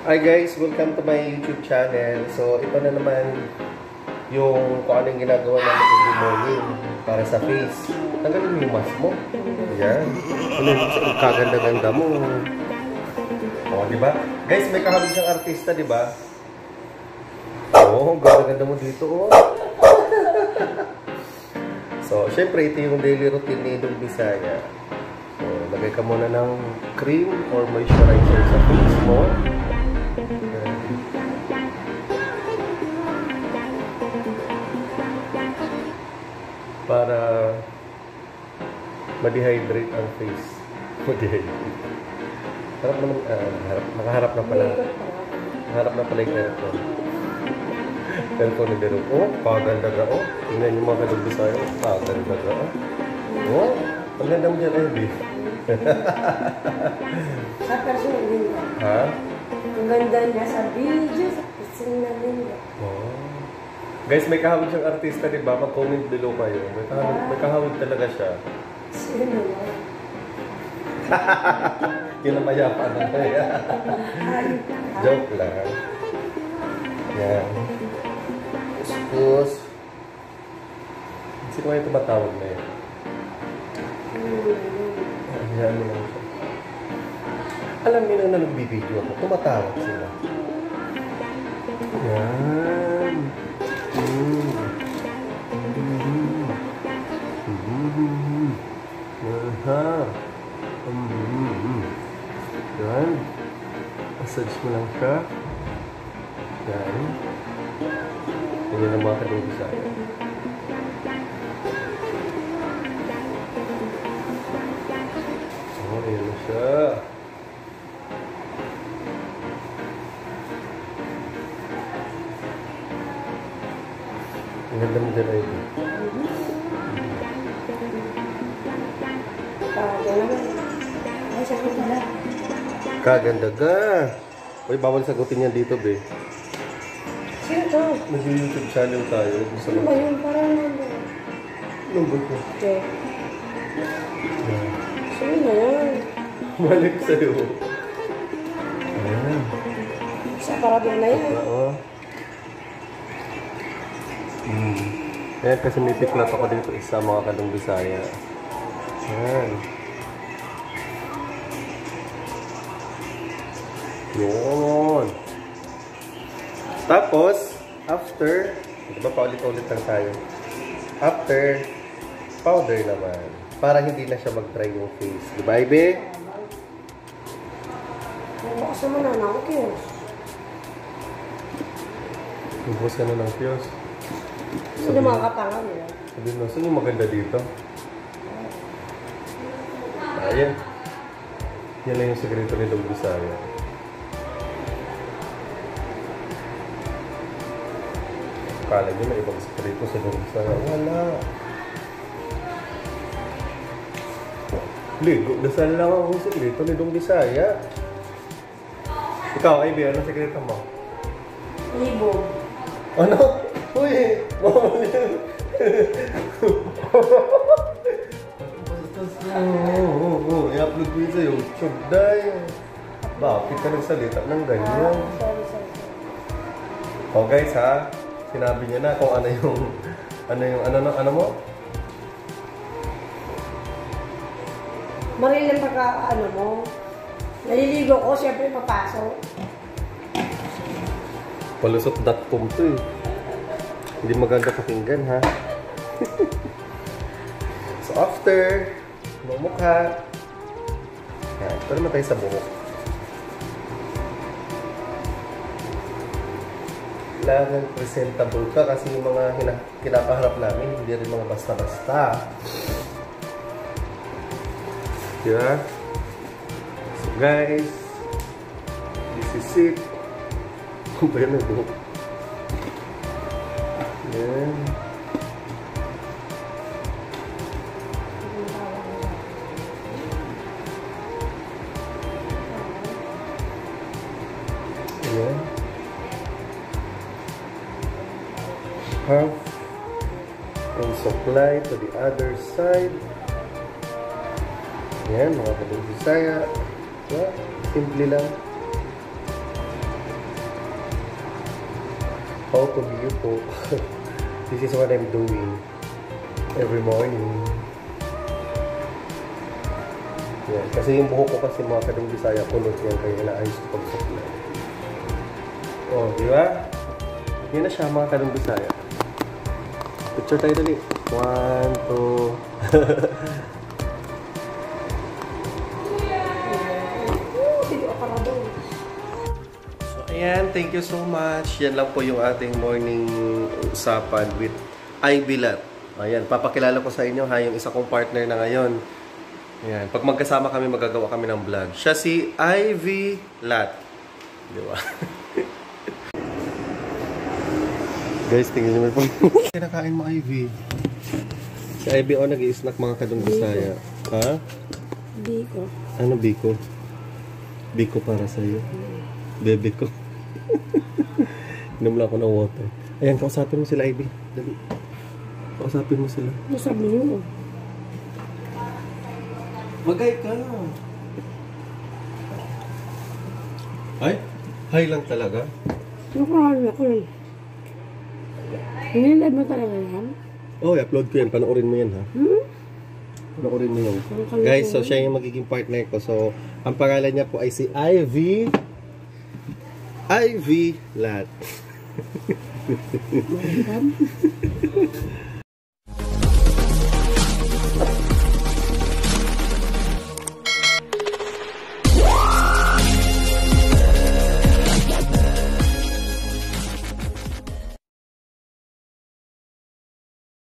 Hi guys, welcome to my YouTube channel. So, ito na naman yung kung ano yung ginagawa namin every morning para sa face. Tanggalin mo yung mask mo. Ayan. Ano yung kaganda-ganda mo. O, diba? Guys, may kahawig siyang artista, diba? Oo, ganda-ganda mo dito, oh. So, syempre, ito yung daily routine ni Dong Bisaya. So, lagay ka muna ng cream or moisturizer sa face mo. Para ma-dehydrate ang face. Ma-dehydrate. Harap naman, nakaharap na pala. Nakaharap na pala yung aircon. Aircon na dito. Oh, paganda ka. Oh, tingnan yung mga Dong Bisaya. Paganda ka. Oh, paganda mo dyan, Ivy. Sa personal nila. Ha? Ang ganda niya sa video, sa personal nila. Oh. Guys, may kahawig siyang artista, diba? Mag-comment below kayo. May kahawig talaga siya. Sino yan? Yun ang mayapan na tayo. Joke lang. Yan. Kuskus. Sino kayo tumatawag na yun? Yan mo lang siya. Alam nyo na nagbibideo ako. Tumatawag sila. Yan. Aha. Yan. Massage mo lang siya. Yan. Yan ang mga Dong Bisaya. Oh, yan na siya. Ang ganda mo dyan, Ivy. Ay, sagot na. Kaganda ka. Uy, bawal sagutin yan dito, be. Sino to? Nag-YouTube channel tayo. Sino ba yun? Parang ano? Lungkot ko. Okay. Sino na yan? Malik sa'yo. Ayan. Sa parabing na yan. Oo. Ayan, kasi may piklat ako dito isa mga Dong Bisaya. Ayan. Yun. Tapos, after, diba paulit-ulit lang tayo. After, powder naman. Para hindi na siya mag-dry yung face. Diba, Ibe? Bukas naman na ako, Kiyos. Bukas ka na ng fuse. Hindi na makakatangan nila. Sabi mo, saan yung maganda dito? Ayan. Yan lang yung sekreto ni Dong Bisaya. Akala nyo na ibang sekreto sa Dong Bisaya. Wala. Ligo, dasal lang ang sekreto ni Dong Bisaya. Ikaw, Ivy, anong sekreto mo? Libo. Ano? Uy! Oo, i-upload ko yun sa YouTube, day. Bakit ka nagsalita ng ganyan? Sorry. Oh guys ha, sinabi niya na kung ano mo? Marilang pagka, ano mo, naliligo ko, siyempre papasok. Palusot.com to eh. Hindi maganda pakinggan ha. So after, mukha. Yan, ito naman tayo sa buhok. Kailangan presentable ka kasi yung mga kinapaharap namin, hindi rin mga basta-basta. Diba? So guys, this is it. Kung ba yan ang buhok? Yan. Ayan. Half and supply to the other side. Yan, mga Dong Bisaya. Yeah, simple lang. How to be you po. This is what I'm doing every morning. Yan. Kasi yung buhok ko kasi mga kadong Bisaya, kulot yan, kaya inaayos ko pag-supply. Oh, di ba? Yan na siya mga kadong Bisaya. Picture tayo dali. 1, 2. So, ayan. Thank you so much. Yan lang po yung ating morning usapan with Ivy Lat. Ayan. Papakilala ko sa inyo ha, yung isa kong partner na ngayon. Ayan. Pag magkasama kami, magagawa kami ng vlog. Siya si Ivy Lat. Di ba? Guys, tingnan nyo po. Kinakain mo, Ivy. Si Ivy, nag-i-snack mga kadong Bisaya. Ha? Biko. Ano Biko? Biko para sa'yo. Bebe ko. Inom lang ako ng water. Ayan, kausapin mo sila, Ivy. Dali. Kausapin mo sila. Masabi mo. Magay ka. Ay? Hi lang talaga? Nakuhaan ako yun. Hinilad mo talaga yan? Oh, i-upload ko yan. Panoorin mo yan, ha? Panoorin mo yan. Guys, so siya yung magiging partner ko. So, ang pangalan niya po ay si Ivy Lat.